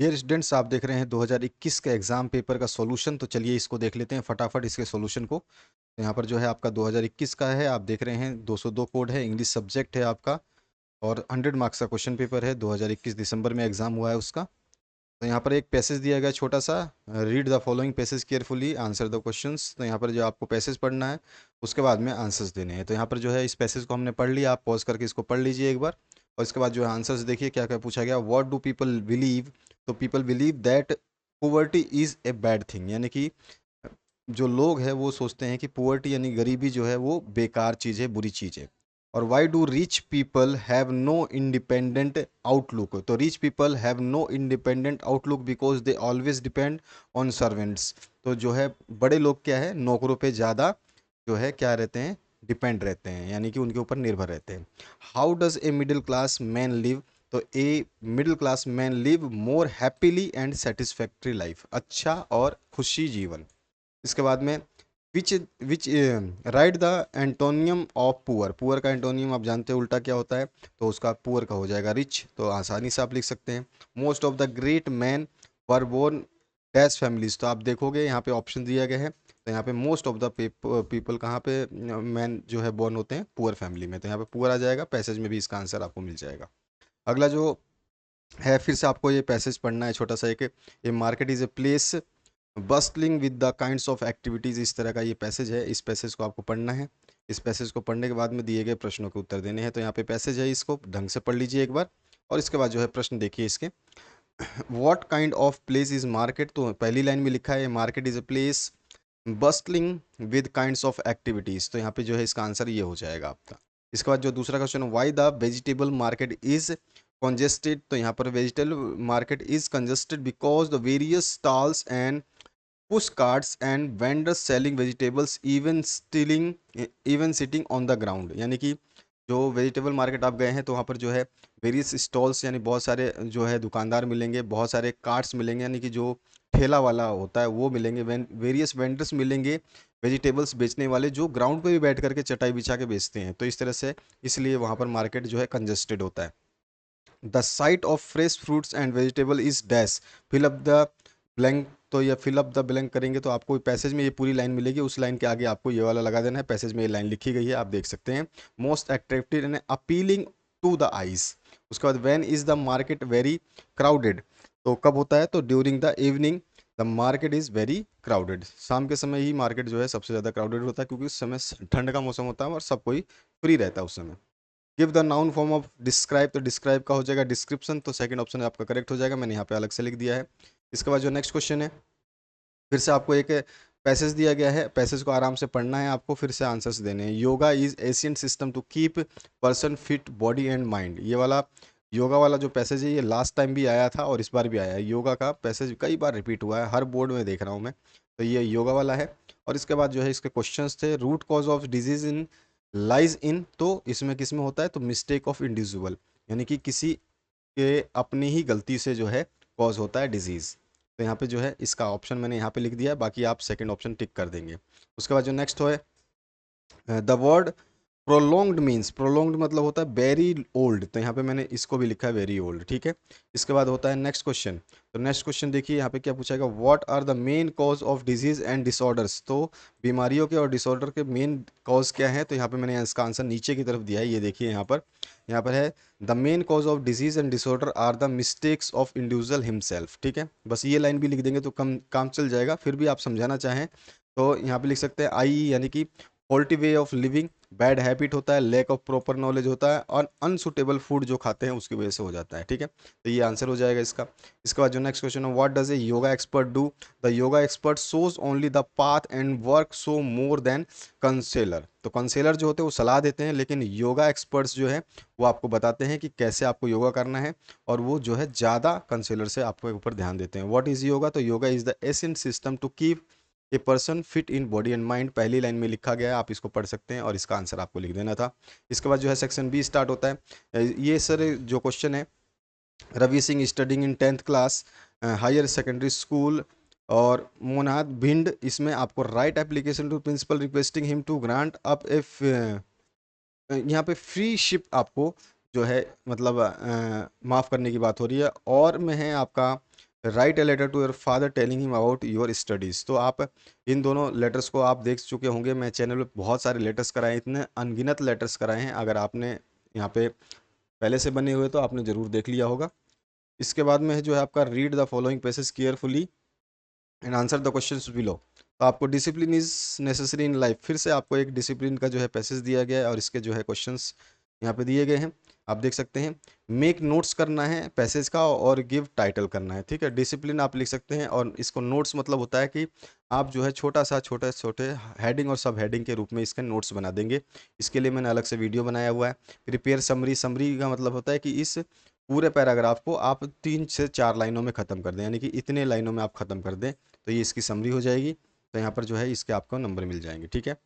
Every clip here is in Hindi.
डियर स्टूडेंट्स, आप देख रहे हैं 2021 के एग्जाम पेपर का सॉल्यूशन। तो चलिए इसको देख लेते हैं फटाफट इसके सॉल्यूशन को। तो यहाँ पर जो है आपका 2021 का है, आप देख रहे हैं 202 कोड है, इंग्लिश सब्जेक्ट है आपका, और 100 मार्क्स का क्वेश्चन पेपर है। 2021 दिसंबर में एग्जाम हुआ है उसका। तो यहाँ पर एक पैसेज दिया गया छोटा सा, read the following passage carefully answer the questions. तो यहाँ पर जो आपको पैसेज पढ़ना है, उसके बाद में आंसर्स देने हैं। तो यहाँ पर जो है इस पैसेज को हमने पढ़ लिया, आप पॉज करके इसको पढ़ लीजिए एक बार। और इसके बाद जो है आंसर्स देखिए क्या क्या पूछा गया। What do people believe? तो people believe that poverty is a bad thing, यानी कि जो लोग हैं वो सोचते हैं कि पुअर्टी यानी गरीबी जो है वो बेकार चीज़ है, बुरी चीज़ है। और why do rich people have no independent outlook? तो rich people have no independent outlook because they always depend on servants. तो जो है बड़े लोग क्या है, नौकरों पे ज़्यादा जो है क्या रहते हैं, डिपेंड रहते हैं, यानी कि उनके ऊपर निर्भर रहते हैं। How does a middle class man live? तो a middle class man live more happily and satisfactory life, अच्छा और खुशी जीवन। इसके बाद में which which write the antonym of poor. Poor का एंटोनियम आप जानते हैं उल्टा क्या होता है, तो उसका पुअर का हो जाएगा रिच। तो आसानी से आप लिख सकते हैं। Most of the great man were born dash families. तो आप देखोगे यहाँ पे ऑप्शन दिया गया है, तो यहाँ पे मोस्ट ऑफ द पीपल कहाँ पे मैन जो है बोर्न होते हैं, पुअर फैमिली में। तो यहाँ पे पुअर आ जाएगा, पैसेज में भी इसका आंसर आपको मिल जाएगा। अगला जो है, फिर से आपको ये पैसेज पढ़ना है छोटा सा एक। A market is a place bustling with the kinds of activities, इस तरह का ये पैसेज है। इस पैसेज को आपको पढ़ना है। इस पैसेज को पढ़ने के बाद में दिए गए प्रश्नों के उत्तर देने हैं। तो यहाँ पे पैसेज है, इसको ढंग से पढ़ लीजिए एक बार। और इसके बाद जो है प्रश्न देखिए इसके। What kind of place is market? तो पहली लाइन में लिखा है market is a place bustling with kinds of activities. तो यहाँ पे जो है इसका आंसर ये हो जाएगा आपका। इसके बाद जो दूसरा question, why the vegetable market is congested? तो यहाँ पर vegetable market is congested because the various stalls and push carts and vendors selling vegetables even sitting on the ground। यानी कि जो वेजिटेबल मार्केट आप गए हैं तो वहाँ पर जो है वेरियस स्टॉल्स यानी बहुत सारे जो है दुकानदार मिलेंगे, बहुत सारे कार्ट्स मिलेंगे, यानी कि जो ठेला वाला होता है वो मिलेंगे, वेरियस वेंडर्स मिलेंगे, वेजिटेबल्स बेचने वाले जो ग्राउंड पे भी बैठ करके चटाई बिछा के बेचते हैं। तो इस तरह से इसलिए वहाँ पर मार्केट जो है कंजेस्टेड होता है। The sight of fresh fruits and vegetable is dash, fill up the blank. तो ये फिल अप द ब्लैंक करेंगे तो आपको पैसेज में ये पूरी लाइन मिलेगी, उस लाइन के आगे आपको ये वाला लगा देना है। पैसेज में ये लाइन लिखी गई है, आप देख सकते हैं। Most attractive and appealing to the eyes. उसके बाद when is the market very crowded? तो कब होता है, तो during the evening the market is very crowded. शाम के समय ही मार्केट जो है सबसे ज़्यादा क्राउडेड होता है, क्योंकि उस समय ठंड का मौसम होता है और सब कोई फ्री रहता है उस समय। Give the noun form of describe, तो डिस्क्राइब का हो जाएगा डिस्क्रिप्शन। तो सेकंड ऑप्शन आपका करेक्ट हो जाएगा, मैंने यहाँ पे अलग से लिख दिया है। इसके बाद जो नेक्स्ट क्वेश्चन है, फिर से आपको एक पैसेज दिया गया है, पैसेज को आराम से पढ़ना है आपको, फिर से आंसर्स देने हैं। Yoga is ancient system to keep person fit body and mind. ये वाला योगा वाला जो पैसेज है ये लास्ट टाइम भी आया था और इस बार भी आया है। योगा का पैसेज कई बार रिपीट हुआ है, हर बोर्ड में देख रहा हूँ मैं। तो ये योगा वाला है। और इसके बाद जो है इसके क्वेश्चंस थे, root cause of disease in lies in. तो इसमें किस में होता है, तो मिस्टेक ऑफ इंडिविजुअल, यानी कि किसी के अपनी ही गलती से जो है कॉज होता है डिजीज़। तो यहाँ पे जो है इसका ऑप्शन मैंने यहाँ पे लिख दिया है, बाकी आप सेकंड ऑप्शन टिक कर देंगे। उसके बाद जो नेक्स्ट हो है, the word prolonged means, prolonged मतलब होता है वेरी ओल्ड। तो यहाँ पे मैंने इसको भी लिखा है वेरी ओल्ड, ठीक है। इसके बाद होता है नेक्स्ट क्वेश्चन। तो नेक्स्ट क्वेश्चन देखिए यहाँ पे क्या पूछाएगा, what are the main cause of disease and disorders? तो बीमारियों के और डिसऑर्डर के मेन कॉज क्या है? तो यहाँ पे मैंने इसका आंसर नीचे की तरफ दिया है, ये देखिए यहाँ पर है, the main cause of disease and disorder are the mistakes of individual himself. ठीक है, बस ये लाइन भी लिख देंगे तो कम काम चल जाएगा। फिर भी आप समझाना चाहें तो यहाँ पे लिख सकते हैं आई, यानी कि faulty way of living, bad habit होता है, लैक ऑफ प्रॉपर नॉलेज होता है, और अनसुटेबल फूड जो खाते हैं उसकी वजह से हो जाता है। ठीक है, तो ये आंसर हो जाएगा इसका। इसके बाद जो नेक्स्ट क्वेश्चन है, what does a yoga expert do? The yoga expert shows only the path and work so more than counsellor. तो कंसेलर जो होते हैं वो सलाह देते हैं, लेकिन योगा एक्सपर्ट्स जो है वो आपको बताते हैं कि कैसे आपको योगा करना है, और वो जो है ज़्यादा कंसेलर से आपके ऊपर ध्यान देते हैं। What is yoga? तो yoga is the ancient system to keep a person fit in body and mind. पहली लाइन में लिखा गया है, आप इसको पढ़ सकते हैं और इसका आंसर आपको लिख देना था। इसके बाद जो है सेक्शन बी स्टार्ट होता है। ये सर जो क्वेश्चन है, Ravi Singh studying in 10th class higher secondary school और मोनाद भिंड, इसमें आपको write application to principal requesting him to grant up a, यहाँ पे फ्री शिप आपको जो है मतलब माफ़ करने की बात हो रही है, और में है आपका write a letter to your father telling him about your studies. तो आप इन दोनों लेटर्स को आप देख चुके होंगे। मैं चैनल पे बहुत सारे लेटर्स कराए हैं, इतने अनगिनत लेटर्स कराए हैं। अगर आपने यहाँ पे पहले से बने हुए तो आपने ज़रूर देख लिया होगा। इसके बाद में है जो है आपका read the following passage carefully and answer the questions below. तो आपको discipline is necessary in life, फिर से आपको एक डिसिप्लिन का जो है पैसेज दिया गया है और इसके जो है क्वेश्चंस यहाँ पे दिए गए हैं, आप देख सकते हैं। मेक नोट्स करना है पैसेज का और गिव टाइटल करना है, ठीक है। डिसिप्लिन आप लिख सकते हैं और इसको नोट्स मतलब होता है कि आप जो है छोटा सा छोटे छोटे हेडिंग और सब हेडिंग के रूप में इसके नोट्स बना देंगे। इसके लिए मैंने अलग से वीडियो बनाया हुआ है। प्रिपेयर समरी, समरी का मतलब होता है कि इस पूरे पैराग्राफ को आप 3 से 4 लाइनों में ख़त्म कर दें, यानी कि इतने लाइनों में आप ख़त्म कर दें तो ये इसकी समरी हो जाएगी। तो यहाँ पर जो है इसके आपको नंबर मिल जाएंगे, ठीक है।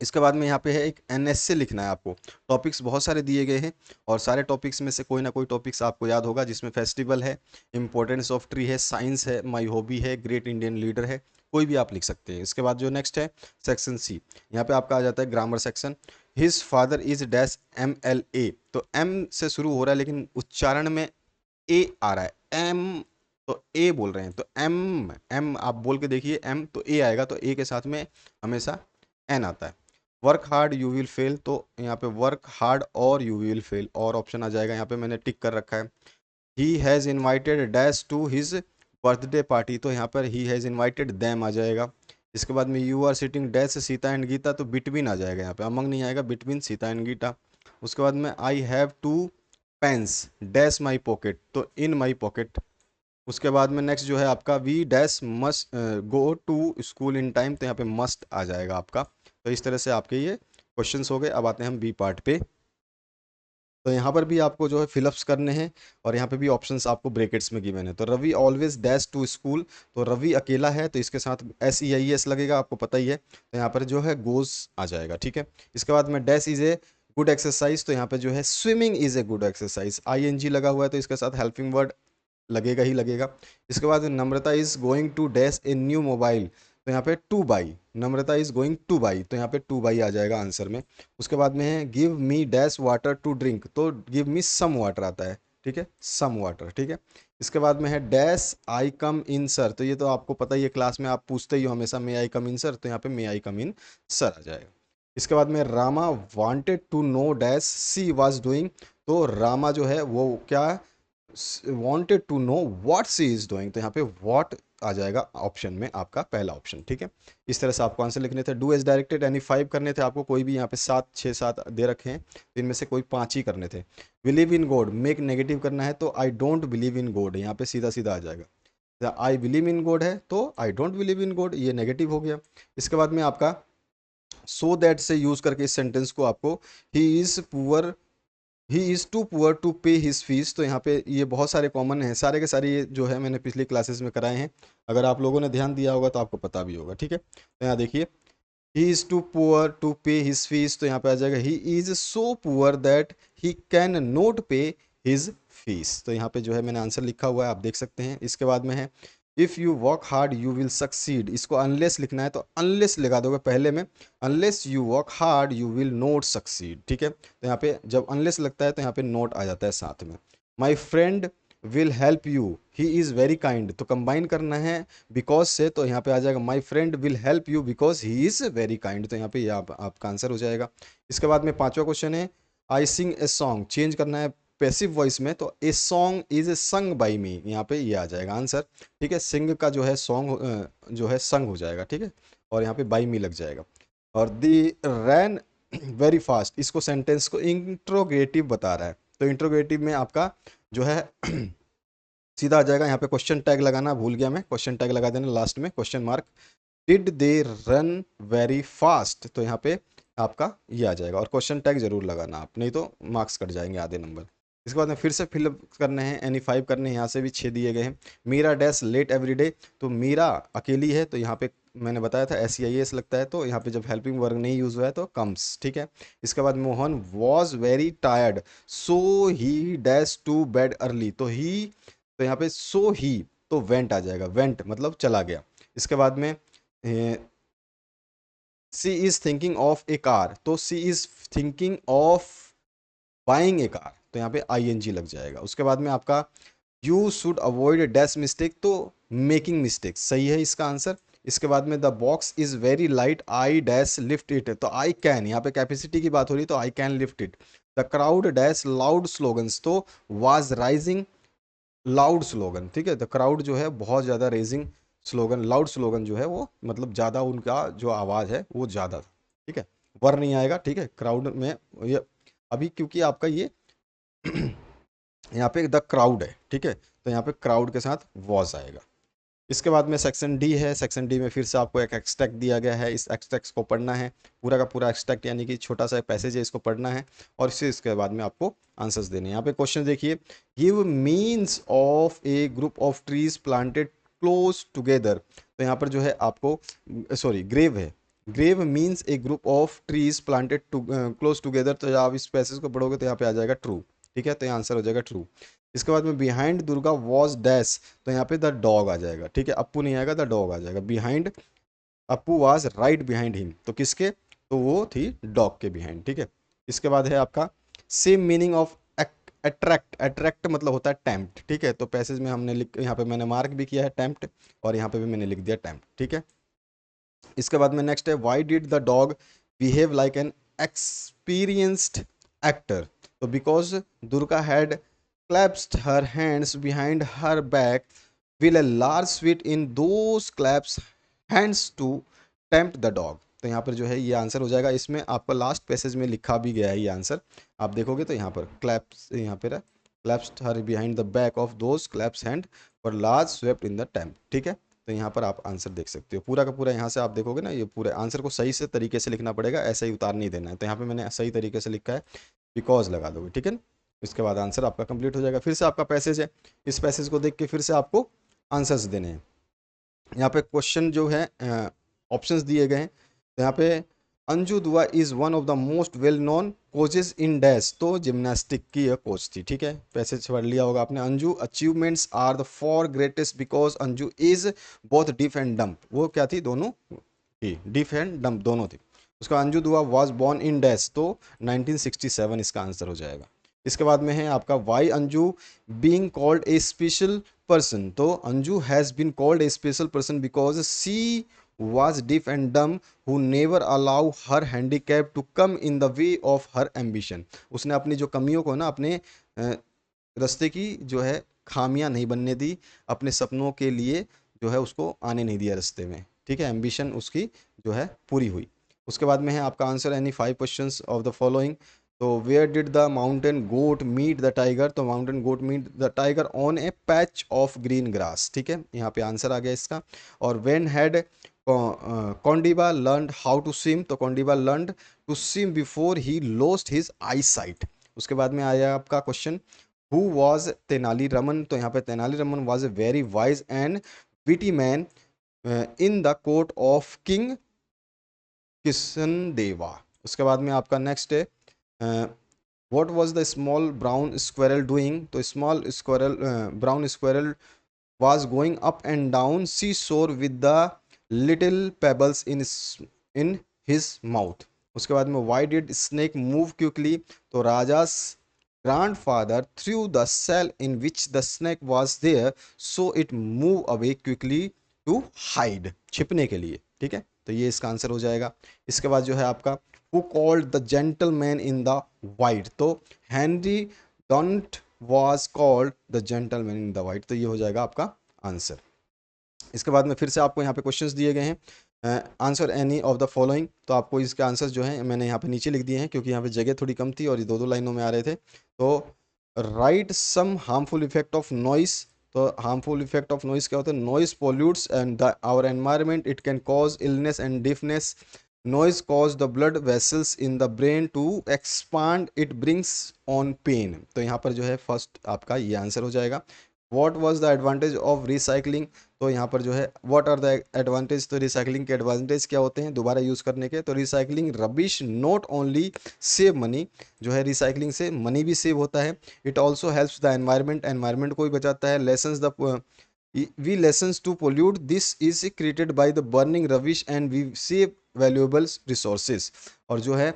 इसके बाद में यहाँ पे है एक एनएसए लिखना है आपको। टॉपिक्स बहुत सारे दिए गए हैं और सारे टॉपिक्स में से कोई ना कोई टॉपिक्स आपको याद होगा, जिसमें फेस्टिवल है, इंपॉर्टेंस ऑफ ट्री है, साइंस है, माई हॉबी है, ग्रेट इंडियन लीडर है, कोई भी आप लिख सकते हैं। इसके बाद जो नेक्स्ट है सेक्शन सी, यहाँ पे आपका आ जाता है grammar section. His father is dash MLA। तो एम से शुरू हो रहा है लेकिन उच्चारण में ए आ रहा है, एम तो ए बोल रहे हैं, तो एम एम आप बोल के देखिए, एम तो ए आएगा, तो ए के साथ में हमेशा एन आता है। Work hard you will fail, तो यहाँ पे वर्क हार्ड और यू विल फेल और ऑप्शन आ जाएगा। यहाँ पे मैंने टिक कर रखा है। He has invited dash to his birthday party, तो यहाँ पर ही हैज़ इन्वाइटेड दैम आ जाएगा। इसके बाद में you are sitting dash Sita and Gita, तो बिटवीन आ जाएगा, यहाँ पे अमंग नहीं आएगा, बिटवीन सीता एंड गीता। उसके बाद में I have two pens dash my pocket, तो इन माई पॉकेट। उसके बाद में नेक्स्ट जो है आपका we dash must go to school in time, तो यहाँ पे मस्ट आ जाएगा आपका। तो इस तरह से आपके ये क्वेश्चंस हो गए। अब आते हैं हम बी पार्ट पे। तो यहाँ पर भी आपको जो है फिलअप्स करने हैं और यहाँ पे भी ऑप्शंस आपको ब्रैकेट्स में गिवन है। तो Ravi always dash to school, तो रवि अकेला है तो इसके साथ SEIS लगेगा, आपको पता ही है। तो यहाँ पर जो है गोज आ जाएगा, ठीक है। इसके बाद में dash is a good exercise, तो यहाँ पे जो है swimming is a good exercise, ING लगा हुआ है तो इसके साथ हेल्पिंग वर्ड लगेगा ही लगेगा। इसके बाद Namrata is going to dash a new mobile, तो यहाँ पे to buy, Namrata is going to buy, तो यहाँ पे टू बाई आ जाएगा आंसर में। उसके बाद में है give me dash water to drink, तो गिव मी सम वाटर आता है, ठीक है, सम वाटर, ठीक है। इसके बाद में है dash I come in sir, तो ये तो आपको पता ही है, क्लास में आप पूछते ही हो हमेशा मे आई कम इन सर, तो यहाँ पे मे आई कम इन सर आ जाएगा। इसके बाद में Rama wanted to know dash she was doing, तो रामा जो है वो क्या wanted to know what she is doing, तो यहाँ पे what आ जाएगा ऑप्शन में आपका पहला ऑप्शन, ठीक है। इस तरह से आपको आंसर लिखने थे। डू एज डायरेक्टेड यानी 5 करने थे आपको, कोई भी यहाँ पे 7 6 7 दे रखे हैं तो इनमें से कोई 5 ही करने थे। Believe in God, make negative करना है तो I don't believe in God, यहाँ पे सीधा सीधा आ जाएगा। आई बिलीव इन गॉड है तो I don't believe in God, ये नेगेटिव हो गया। इसके बाद में आपका सो दैट से यूज करके इस सेंटेंस को आपको he is poor, he is too poor to pay his fees, तो यहाँ पे ये बहुत सारे कॉमन हैं, सारे के सारे ये जो है मैंने पिछली क्लासेस में कराए हैं। अगर आप लोगों ने ध्यान दिया होगा तो आपको पता भी होगा, ठीक है। तो यहाँ देखिए he is too poor to pay his fees, तो यहाँ पे आ जाएगा he is so poor that he can not pay his fees, तो यहाँ पे जो है मैंने आंसर लिखा हुआ है, आप देख सकते हैं। इसके बाद में है if you work hard you will succeed, इसको अनलेस लिखना है तो अनलेस लगा दोगे पहले में, unless you work hard you will not succeed, ठीक है। तो यहाँ पे जब अनलेस लगता है तो यहाँ पे नोट आ जाता है साथ में। My friend will help you he is very kind, तो कंबाइन करना है बिकॉज से, तो यहाँ पे आ जाएगा my friend will help you because he is very kind, तो यहाँ पे ये आपका आंसर हो जाएगा। इसके बाद में पांचवा क्वेश्चन है आई सिंग ए सॉन्ग, चेंज करना है पैसिव वॉइस में, तो a song is sung by me, यहाँ पे ये आ जाएगा आंसर, ठीक है। सिंग का जो है सॉन्ग जो है संग हो जाएगा, ठीक है, और यहाँ पे बाई मी लग जाएगा। और दी रैन वेरी फास्ट, इसको सेंटेंस को इंट्रोगेटिव बता रहा है, तो इंट्रोगेटिव में आपका जो है सीधा आ जाएगा। यहाँ पे क्वेश्चन टैग लगाना भूल गया मैं, क्वेश्चन टैग लगा देना लास्ट में, question mark. Did they run very fast, तो यहाँ पे आपका ये आ जाएगा और क्वेश्चन टैग जरूर लगाना आप, नहीं तो मार्क्स कट जाएंगे आधे नंबर। इसके बाद में फिर से फिलअप करने हैं, Any5 करने हैं, यहाँ से भी 6 दिए गए हैं। मीरा डैश लेट एवरीडे, तो मीरा अकेली है तो यहाँ पे मैंने बताया था SEIS लगता है, तो यहाँ पे जब हेल्पिंग वर्ग नहीं यूज हुआ है तो कम्स, ठीक है। इसके बाद Mohan was very tired so he dash to bed early, तो ही, तो यहाँ पे सो ही तो वेंट आ जाएगा, वेंट मतलब चला गया। इसके बाद में she is thinking of a car, तो she is thinking of buying a car, तो यहाँ पे ING लग जाएगा। उसके बाद में आपका you should avoid dash mistake, तो मेकिंग मिस्टेक सही है इसका आंसर। इसके बाद में the box is very light, I dash lift it, तो आई कैन, यहाँ पे कैपेसिटी की बात हो रही है तो I can lift it. The crowd dash loud slogans, तो वाज राइजिंग लाउड स्लोगन, ठीक है। द क्राउड जो है बहुत ज़्यादा रेजिंग स्लोगन, लाउड स्लोगन जो है वो मतलब ज़्यादा, उनका जो आवाज़ है वो ज़्यादा था, ठीक है। वर नहीं आएगा, ठीक है, क्राउड में ये अभी क्योंकि आपका ये यहाँ पे द क्राउड है, ठीक है, तो यहाँ पे क्राउड के साथ वॉज आएगा। इसके बाद में सेक्शन डी है। सेक्शन डी में फिर से आपको एक एक्सट्रैक्ट दिया गया है, इस एक्सट्रैक्ट को पढ़ना है, पूरा का पूरा एक्सट्रैक्ट यानी कि छोटा सा पैसेज है, इसको पढ़ना है और इससे इसके बाद में आपको आंसर्स देने हैं। यहाँ पे क्वेश्चन देखिए, give means of a group of trees planted close together, तो यहाँ पर जो है आपको सॉरी ग्रेव है, grave means a group of trees planted close together, तो आप इस पैसेज को पढ़ोगे तो यहाँ पे आ जाएगा ट्रू, ठीक है, तो यहाँ आंसर हो जाएगा ट्रू। इसके बाद में बिहाइंड दुर्गा वॉज डैश, तो यहाँ पे द डॉग आ जाएगा, ठीक है, अप्पू नहीं आएगा, द डॉग आ जाएगा। Behind Appu was right behind him, तो किसके, तो वो थी डॉग के बिहाइंड, ठीक है। इसके बाद है आपका same meaning of attract, attract मतलब होता है टेम्प्ट, ठीक है, तो पैसेज में हमने लिख, यहाँ पे मैंने मार्क भी किया है टेम्प्ट और यहाँ पे भी मैंने लिख दिया टेम्प्ट, ठीक है। इसके बाद में नेक्स्ट है, why did the dog behave like an experienced actor, तो because Durga had clasped her hands behind her back with a large sweet in those clasped hands to tempt the dog, तो यहाँ पर जो है ये आंसर हो जाएगा। इसमें आपका लास्ट पैसेज में लिखा भी गया है ये आंसर, आप देखोगे तो यहाँ पर क्लैप्स, यहाँ पर clasped her behind the back of those clasps hand for large swept in the temp, ठीक है, तो यहाँ पर आप आंसर देख सकते हो पूरा का पूरा। यहाँ से आप देखोगे ना, ये पूरे आंसर को सही से तरीके से लिखना पड़ेगा, ऐसा ही उतार नहीं देना है, तो यहाँ पे मैंने सही तरीके से लिखा है, बिकॉज लगा दोगे, ठीक है ना। इसके बाद आंसर आपका कंप्लीट हो जाएगा। फिर से आपका पैसेज है, इस पैसेज को देख के फिर से आपको आंसर्स देने हैं। यहाँ पे क्वेश्चन जो है ऑप्शंस दिए गए हैं, तो यहाँ पे अंजू दुआ is one of the most well known coaches in dash, तो जिम्नास्टिक की यह कोच थी, ठीक है, पैसेज पढ़ लिया होगा आपने। Anju achievements are the for greatest because Anju is both deaf and dumb, वो क्या थी, दोनों थी, डिफ एंड डम्प दोनों थी। उसका अंजू दुआ वॉज बॉर्न इन डैश, तो 1967 इसका आंसर हो जाएगा। इसके बाद में है आपका why Anju being called a special person, तो Anju has been called a special person because she was deaf and dumb who never allow her handicap to come in the way of her ambition, उसने अपनी जो कमियों को ना अपने रास्ते की जो है खामियां नहीं बनने दी, अपने सपनों के लिए जो है उसको आने नहीं दिया रास्ते में, ठीक है, एम्बिशन उसकी जो है पूरी हुई। उसके बाद में है आपका answer any 5 questions of the following, तो where did the mountain goat meet the tiger, तो mountain goat meet the tiger on a patch of green grass, ठीक है, यहाँ पे आंसर आ गया इसका। और when had Kondiba learned how to swim, तो Kondiba learned to swim before he lost his eyesight. उसके बाद में आया आपका question, who was Tenali Raman, तो यहाँ पे Tenali Raman was a very wise and witty man in the court of king Kishan Deva. उसके बाद में आपका नेक्स्ट है, what was the small brown squirrel doing, तो small squirrel brown squirrel was going up and down seashore with the little pebbles in his mouth। उसके बाद में why did snake move quickly, तो राजा's grandfather threw the cell in which the snake was there so it move away quickly to hide, छिपने के लिए, ठीक है, तो ये इसका आंसर हो जाएगा। इसके बाद जो है आपका who called the gentleman in the white, तो Henry don't was called the gentleman in the white, तो ये हो जाएगा आपका आंसर। इसके बाद में फिर से आपको यहाँ पे क्वेश्चंस दिए गए हैं, answer any of the following, तो आपको इसके आंसर्स जो हैं मैंने यहाँ पे नीचे लिख दिए हैं क्योंकि यहाँ पे जगह थोड़ी कम थी और ये दो दो लाइनों में आ रहे थे। तो write some harmful effect of noise, तो हार्मफुल इफेक्ट ऑफ नॉइस क्या होता है, noise pollutes and our environment, it can cause illness and deafness, noise cause the blood vessels in the brain to expand, it brings on pain, तो यहाँ पर जो है फर्स्ट आपका ये आंसर हो जाएगा। what was the advantage of recycling, तो यहाँ पर जो है what are the advantage, तो रिसाइकलिंग के एडवांटेज क्या होते हैं दोबारा यूज़ करने के, तो recycling rubbish not only save money, जो है रिसाइकलिंग से मनी भी सेव होता है, it also helps the environment, environment को भी बचाता है, lessons the we lessons to pollute, this is created by the burning rubbish and we save valuable resources, और जो है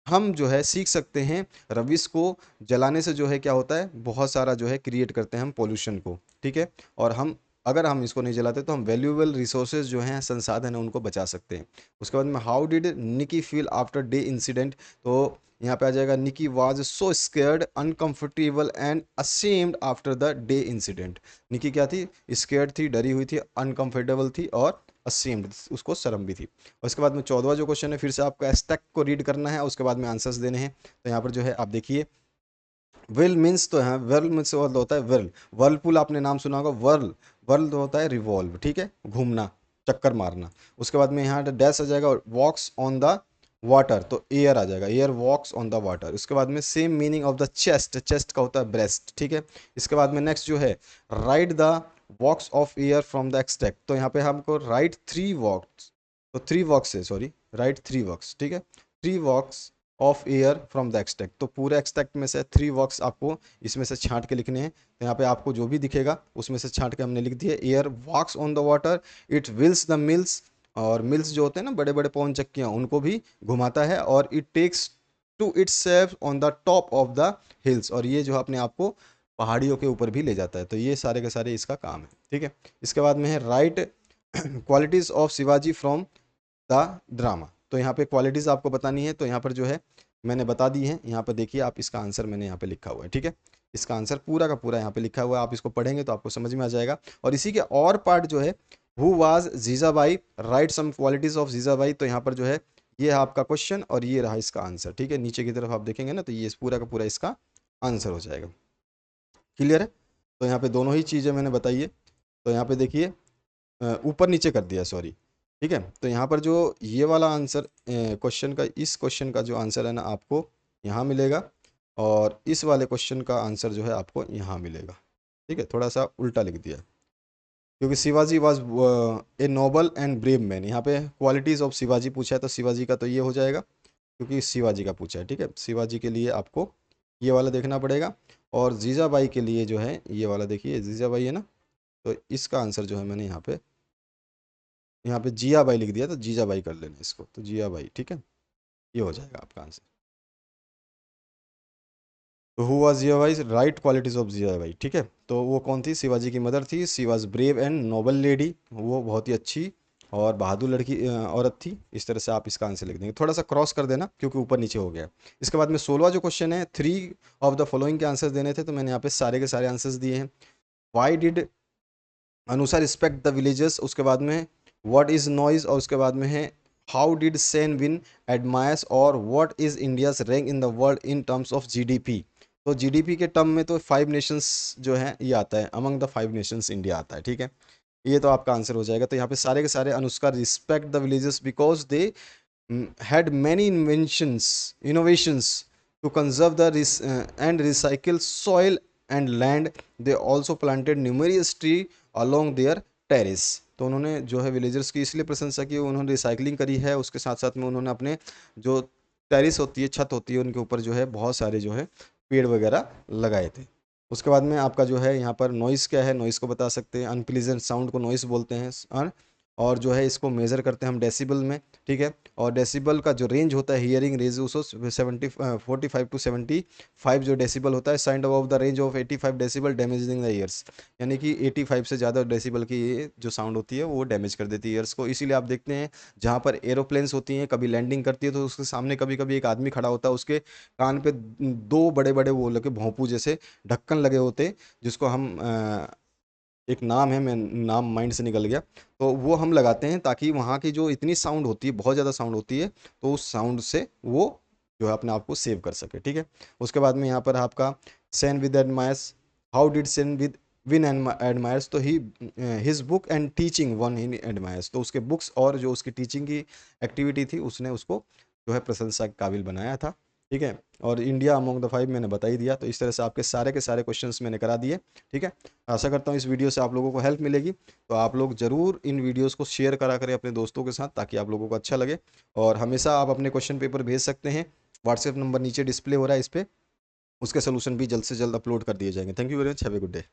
हम जो है सीख सकते हैं रविश को जलाने से जो है क्या होता है, बहुत सारा जो है क्रिएट करते हैं हम पोल्यूशन को, ठीक है। और हम अगर हम इसको नहीं जलाते तो हम वैल्यूएबल रिसोर्सेज जो हैं, संसाधन हैं, उनको बचा सकते हैं। उसके बाद में how did Nikki feel after day incident, तो यहाँ पे आ जाएगा Nikki was so scared uncomfortable and ashamed after the day incident. Nikki क्या थी, स्केर्ड थी, डरी हुई थी, अनकंफर्टेबल थी और असेम्ड, उसको शर्म भी थी। और उसके बाद में 14वां जो क्वेश्चन है, फिर से आपको एस्टेक को रीड करना है, उसके बाद में आंसर्स देने हैं। तो यहाँ पर जो है आप देखिए, विल मीन्स तो है, वर्ल मीन्स होता है वर्ल, वर्लपूल आपने नाम सुना होगा, वर्ल, वर्ल तो होता है रिवॉल्व, ठीक है, घूमना, चक्कर मारना। उसके बाद में यहाँ डैश आ जाएगा, वॉक्स ऑन द वाटर, तो एयर आ जाएगा, air walks on the water. उसके बाद में same meaning of the chest, chest का होता है ब्रेस्ट, ठीक है। इसके बाद में नेक्स्ट जो है, write the walks of air from the extract, तो यहाँ पे हमको राइट थ्री वॉक्स, तो थ्री वॉक्स है, सॉरी, राइट थ्री वॉक्स, ठीक है, three walks of air from the extract, तो पूरे एक्सट्रैक्ट में से थ्री वॉक्स आपको इसमें से छांट के लिखने हैं। तो यहाँ पे आपको जो भी दिखेगा उसमें से छांट के हमने लिख दिया, air walks on the water, it wills the mills, और मिल्स जो होते हैं ना, बड़े बड़े पवन चक्कियाँ, उनको भी घुमाता है, और it takes to its self on the top of the hills, और ये जो अपने आप को पहाड़ियों के ऊपर भी ले जाता है। तो ये सारे के सारे इसका काम है, ठीक है। इसके बाद में है right qualities of Shivaji from the drama, तो यहाँ पे क्वालिटीज़ आपको बतानी है, तो यहाँ पर जो है मैंने बता दी है। यहाँ पर देखिए आप, इसका आंसर मैंने यहाँ पे लिखा हुआ है, ठीक है, इसका आंसर पूरा का पूरा यहाँ पे लिखा हुआ है, आप इसको पढ़ेंगे तो आपको समझ में आ जाएगा। और इसी के और पार्ट जो है, who was Jijabai, write some qualities of Jijabai, तो यहाँ पर जो है ये है आपका क्वेश्चन और ये रहा इसका आंसर, ठीक है। नीचे की तरफ आप देखेंगे ना, तो ये पूरा का पूरा इसका आंसर हो जाएगा। क्लियर है, तो यहाँ पे दोनों ही चीज़ें मैंने बताई है। तो यहाँ पे देखिए, ऊपर नीचे कर दिया, सॉरी, ठीक है। तो यहाँ पर जो ये वाला आंसर क्वेश्चन का, इस क्वेश्चन का जो आंसर है ना, आपको यहाँ मिलेगा, और इस वाले क्वेश्चन का आंसर जो है आपको यहाँ मिलेगा, ठीक है। थोड़ा सा उल्टा लिख दिया, क्योंकि Shivaji was a noble and brave man, यहाँ पे क्वालिटीज़ ऑफ शिवाजी पूछा है, तो शिवाजी का तो ये हो जाएगा, क्योंकि शिवाजी का पूछा है, ठीक है। शिवाजी के लिए आपको ये वाला देखना पड़ेगा, और जीजाबाई के लिए जो है ये वाला देखिए, जीजाबाई है ना, तो इसका आंसर जो है मैंने यहाँ पे जियाबाई लिख दिया, तो जीजाबाई कर लेना इसको, तो जियाबाई, ठीक है, ये हो जाएगा आपका आंसर। तो who was Jiyabai, write qualities of Jiyabai, ठीक है। तो वो कौन थी, शिवाजी की मदर थी, she was brave and noble lady, वो बहुत ही अच्छी और बहादुर लड़की, औरत थी। इस तरह से आप इसका आंसर लिख देंगे, थोड़ा सा क्रॉस कर देना क्योंकि ऊपर नीचे हो गया। इसके बाद में 16वां जो क्वेश्चन है, थ्री ऑफ द फॉलोइंग के आंसर्स देने थे, तो मैंने यहाँ पे सारे के सारे आंसर्स दिए हैं। वाई डिड अनुसार रिस्पेक्ट द विलेजेस, उसके बाद में व्हाट इज नॉइज, और उसके बाद में है how did Sen win admirers, और what is India's rank in the world in terms of GDP. तो जीडीपी के टर्म में तो 5 नेशंस जो है ये आता है, अमंग द 5 नेशंस इंडिया आता है, ठीक है। ये तो आपका आंसर हो जाएगा। तो यहाँ पे सारे के सारे Anushka respect the villages because they had many innovations to conserve the and recycle soil and land. They also planted numerous tree along their terrace. तो उन्होंने जो है विलेजर्स की इसलिए प्रशंसा की, उन्होंने रिसाइकलिंग करी है, उसके साथ साथ में उन्होंने अपने जो टेरिस होती है, छत होती है, उनके ऊपर जो है बहुत सारे जो है पेड़ वगैरह लगाए थे। उसके बाद में आपका जो है यहाँ पर नॉइस क्या है, नॉइस को बता सकते हैं, अनप्लीजेंट साउंड को नॉइस बोलते हैं, और जो है इसको मेज़र करते हैं हम डेसिबल में, ठीक है। और डेसिबल का जो रेंज होता है, हियरिंग रेंज उसको 45 to 75 जो डेसिबल होता है, signed above the range of 85 decibel damaging the years, यानी कि 85 से ज़्यादा डेसिबल की ये जो साउंड होती है वो डैमेज कर देती है ईयर्स को। इसीलिए आप देखते हैं जहाँ पर एरोप्लेन्स होती हैं, कभी लैंडिंग करती है, तो उसके सामने कभी कभी एक आदमी खड़ा होता है, उसके कान पे दो बड़े बड़े वो लगे भोंपू जैसे ढक्कन लगे होते, जिसको हम एक नाम है, मैं नाम माइंड से निकल गया, तो वो हम लगाते हैं ताकि वहाँ की जो इतनी साउंड होती है, बहुत ज़्यादा साउंड होती है, तो उस साउंड से वो जो है अपने आप को सेव कर सके, ठीक है। उसके बाद में यहाँ पर आपका Sen with admirers, how did Sen with win admirers, तो he his book and teaching won in admirers, तो उसके बुक्स और जो उसकी टीचिंग की एक्टिविटी थी उसने उसको जो है प्रशंसा के काबिल बनाया था, ठीक है। और इंडिया अमोंग द 5 मैंने बता ही दिया। तो इस तरह से आपके सारे के सारे क्वेश्चंस मैंने करा दिए, ठीक है। आशा करता हूँ इस वीडियो से आप लोगों को हेल्प मिलेगी, तो आप लोग ज़रूर इन वीडियोस को शेयर करा करें अपने दोस्तों के साथ, ताकि आप लोगों को अच्छा लगे। और हमेशा आप अपने क्वेश्चन पेपर भेज सकते हैं, व्हाट्सएप नंबर नीचे डिस्प्ले हो रहा है इस पर, उसके सोल्यूशन भी जल्द से जल्द अपलोड कर दिए जाएंगे। Thank you very much, have a good day.